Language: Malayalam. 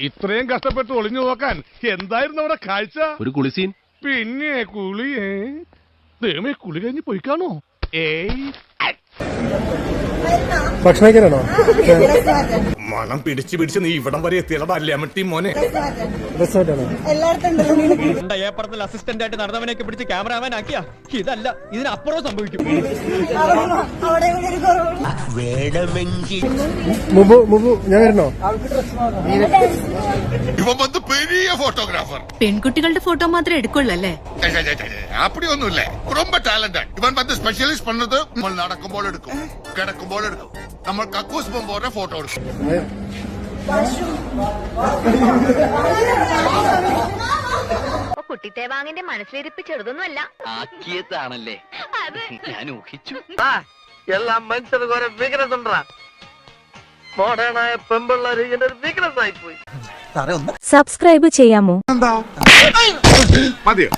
ഇത്രയും കഷ്ടപ്പെട്ട് ഒളിഞ്ഞു നോക്കാൻ എന്തായിരുന്നു അവിടെ കാഴ്ച? ഒരു കുളിസീൻ. പിന്നെ കുളിയേ ദൈവമേ, കുളി കഴിഞ്ഞ് പോയിക്കാണോ? ഭക്ഷണം കഴിക്കാനാണോ? മണം പിടിച്ച് പിടിച്ച് നീ ഇവിടം വരെ എത്തിയതല്ലേ അമ്മട്ടി മോനെ. ഏപ്പറത്തിൽ അസിസ്റ്റന്റ് ആയിട്ട് നടന്നവനെയൊക്കെ പിടിച്ച് ക്യാമറാമാൻ ആക്കിയ ഇതല്ല, ഇതിനപ്പുറം സംഭവിക്കും. ഞാൻ വരണോ? ഇവൻ വന്ന് പെരിയ ഫോട്ടോഗ്രാഫർ. പെൺകുട്ടികളുടെ ഫോട്ടോ മാത്രമേ എടുക്കുള്ളല്ലേ? அப்படிയൊന്നുമില്ല, ரொம்ப ടാലന്റഡ്. ഇവൻ വന്ന് സ്പെഷ്യലൈസ് പണ്ണത് നമ്മൾ നടക്കുമ്പോൾ എടുക്കും, കിടക്കുമ്പോൾ എടുക്കും, നമ്മൾ കക്കൂസ് പോകുമ്പോൾ ഫോട്ടോ എടുക്കും. കുട്ടിത്തേവാങ്ങിന്റെ മനസ്സിലിരിപ്പ് ചെറുതൊന്നുമല്ല. ആക്കിയതാണല്ലേ ഞാൻ ഊഹിച്ചു. എല്ലാം മനുഷ്യർക്ക് ഓരോ വീക്ക്നെസ് ഉണ്ടാ. മോഡേണായ പെമ്പിള്ളേര് ഇതിന്റെ ഒരു വീക്ക്നെസ് ആയി പോയി. സബ്സ്ക്രൈബ് ചെയ്യാമോ? മതിയോ?